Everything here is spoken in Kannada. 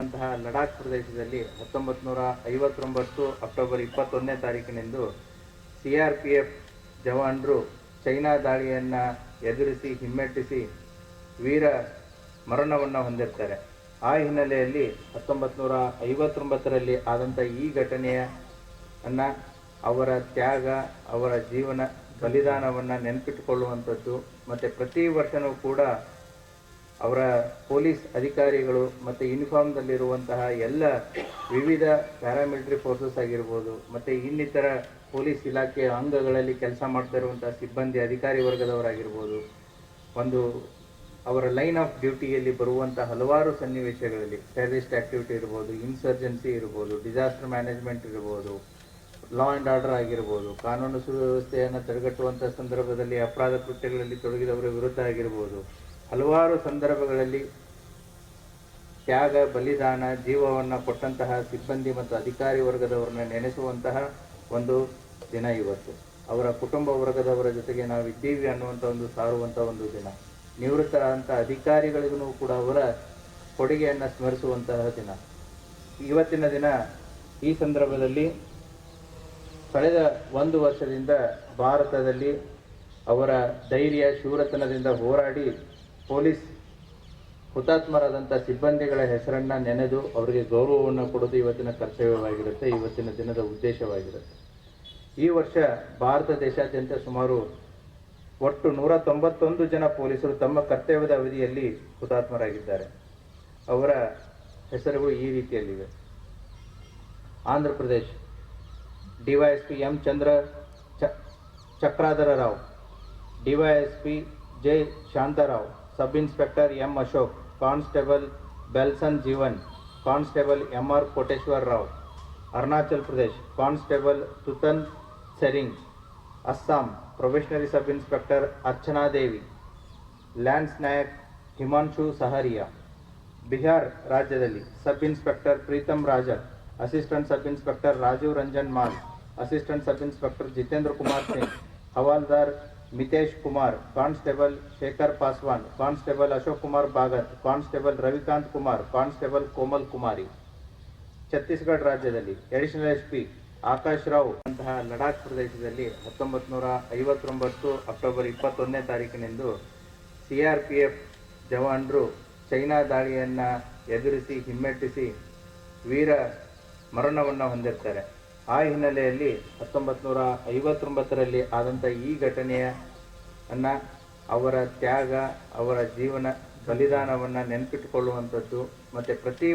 ಇರುವಂತಹ ಲಡಾಖ್ ಪ್ರದೇಶದಲ್ಲಿ 1959 ಅಕ್ಟೋಬರ್ 21ನೇ ತಾರೀಕಿನಂದು CRPF ಜವಾನರು ಚೈನಾ ದಾಳಿಯನ್ನು ಎದುರಿಸಿ ಹಿಮ್ಮೆಟ್ಟಿಸಿ ವೀರ ಮರಣವನ್ನು ಹೊಂದಿರ್ತಾರೆ. ಆ ಹಿನ್ನೆಲೆಯಲ್ಲಿ 1959ರಲ್ಲಿ ಆದಂಥ ಈ ಘಟನೆಯನ್ನು ಅವರ ತ್ಯಾಗ, ಅವರ ಜೀವನ ಬಲಿದಾನವನ್ನು ನೆನಪಿಟ್ಟುಕೊಳ್ಳುವಂಥದ್ದು ಮತ್ತು ಪ್ರತಿ ವರ್ಷವೂ ಕೂಡ ಅವರ ಪೊಲೀಸ್ ಅಧಿಕಾರಿಗಳು ಮತ್ತು ಯೂನಿಫಾರ್ಮ್ದಲ್ಲಿರುವಂತಹ ಎಲ್ಲ ವಿವಿಧ ಪ್ಯಾರಾಮಿಲಿಟರಿ ಫೋರ್ಸಸ್ ಆಗಿರ್ಬೋದು ಮತ್ತು ಇನ್ನಿತರ ಪೊಲೀಸ್ ಇಲಾಖೆಯ ಅಂಗಗಳಲ್ಲಿ ಕೆಲಸ ಮಾಡ್ತಾ ಇರುವಂತಹ ಸಿಬ್ಬಂದಿ ಅಧಿಕಾರಿ ವರ್ಗದವರಾಗಿರ್ಬೋದು, ಒಂದು ಅವರ ಲೈನ್ ಆಫ್ ಡ್ಯೂಟಿಯಲ್ಲಿ ಬರುವಂಥ ಹಲವಾರು ಸನ್ನಿವೇಶಗಳಲ್ಲಿ ಟೆರರಿಸ್ಟ್ ಆ್ಯಕ್ಟಿವಿಟಿ ಇರ್ಬೋದು, ಇನ್ಸರ್ಜೆನ್ಸಿ ಇರ್ಬೋದು, ಡಿಸಾಸ್ಟರ್ ಮ್ಯಾನೇಜ್ಮೆಂಟ್ ಇರ್ಬೋದು, ಲಾ ಆ್ಯಂಡ್ ಆರ್ಡರ್ ಆಗಿರ್ಬೋದು, ಕಾನೂನು ಸುವ್ಯವಸ್ಥೆಯನ್ನು ತಡೆಗಟ್ಟುವಂಥ ಸಂದರ್ಭದಲ್ಲಿ ಅಪರಾಧ ಕೃತ್ಯಗಳಲ್ಲಿ ತೊಡಗಿದವರ ವಿರುದ್ಧ ಆಗಿರ್ಬೋದು, ಹಲವಾರು ಸಂದರ್ಭಗಳಲ್ಲಿ ತ್ಯಾಗ, ಬಲಿದಾನ, ಜೀವವನ್ನು ಕೊಟ್ಟಂತಹ ಸಿಬ್ಬಂದಿ ಮತ್ತು ಅಧಿಕಾರಿ ವರ್ಗದವರನ್ನ ನೆನೆಸುವಂತಹ ಒಂದು ದಿನ ಇವತ್ತು. ಅವರ ಕುಟುಂಬ ವರ್ಗದವರ ಜೊತೆಗೆ ನಾವಿದ್ದೀವಿ ಅನ್ನುವಂಥ ಒಂದು ಸಾರುವಂಥ ಒಂದು ದಿನ. ನಿವೃತ್ತರಾದಂಥ ಅಧಿಕಾರಿಗಳಿಗೂ ಕೂಡ ಅವರ ಕೊಡುಗೆಯನ್ನು ಸ್ಮರಿಸುವಂತಹ ದಿನ. ಇವತ್ತಿನ ದಿನ ಈ ಸಂದರ್ಭದಲ್ಲಿ ಕಳೆದ 1 ವರ್ಷದಿಂದ ಭಾರತದಲ್ಲಿ ಅವರ ಧೈರ್ಯ, ಶೂರತನದಿಂದ ಹೋರಾಡಿ ಪೊಲೀಸ್ ಹುತಾತ್ಮರಾದಂಥ ಸಿಬ್ಬಂದಿಗಳ ಹೆಸರನ್ನು ನೆನೆದು ಅವರಿಗೆ ಗೌರವವನ್ನು ಕೊಡೋದು ಇವತ್ತಿನ ಕರ್ತವ್ಯವಾಗಿರುತ್ತೆ, ಇವತ್ತಿನ ದಿನದ ಉದ್ದೇಶವಾಗಿರುತ್ತೆ. ಈ ವರ್ಷ ಭಾರತ ದೇಶಾದ್ಯಂತ ಸುಮಾರು ಒಟ್ಟು 191 ಜನ ಪೊಲೀಸರು ತಮ್ಮ ಕರ್ತವ್ಯದ ಅವಧಿಯಲ್ಲಿ ಹುತಾತ್ಮರಾಗಿದ್ದಾರೆ. ಅವರ ಹೆಸರುಗಳು ಈ ರೀತಿಯಲ್ಲಿವೆ. Andhra Pradesh DYSP M. Chandra Chakradhara Rao, DYSP J. Shantarao, sub inspector M. Ashok, constable Belson Jeevan, constable MR. Koteshwara Rao. Arunachal Pradesh constable Tutan Tsering. Assam probationary sub inspector Archana Devi, lance Naik Himanshu Saharia. Bihar ರಾಜ್ಯದಲ್ಲಿ sub inspector Pritam Rajar, assistant sub inspector Rajiv Ranjan Mal, assistant sub inspector Jitendra Kumar Singh, havildar Mitesh Kumar, constable Shekhar Paswan, constable Ashok Kumar Bhagat, constable Ravikant Kumar, constable Komal ಕುಮಾರಿ. ಛತ್ತೀಸ್ಗಢ ರಾಜ್ಯದಲ್ಲಿ ಅಡಿಷನಲ್ SP ಆಕಾಶ್ ರಾವ್ ಅಂತಹ ಲಡಾಖ್ ಪ್ರದೇಶದಲ್ಲಿ 1959 ಅಕ್ಟೋಬರ್ 21ನೇ ತಾರೀಕಿನಂದು CRPF ಜವಾನರು ಚೈನಾ ದಾಳಿಯನ್ನು ಎದುರಿಸಿ ಹಿಮ್ಮೆಟ್ಟಿಸಿ ವೀರ ಮರಣವನ್ನು ಹೊಂದಿರ್ತಾರೆ. ಆ ಹಿನ್ನೆಲೆಯಲ್ಲಿ 1959ರಲ್ಲಿ ಆದಂಥ ಈ ಘಟನೆಯನ್ನು ಅವರ ತ್ಯಾಗ, ಅವರ ಜೀವನ ಬಲಿದಾನವನ್ನು ನೆನಪಿಟ್ಟುಕೊಳ್ಳುವಂಥದ್ದು ಮತ್ತು ಪ್ರತಿ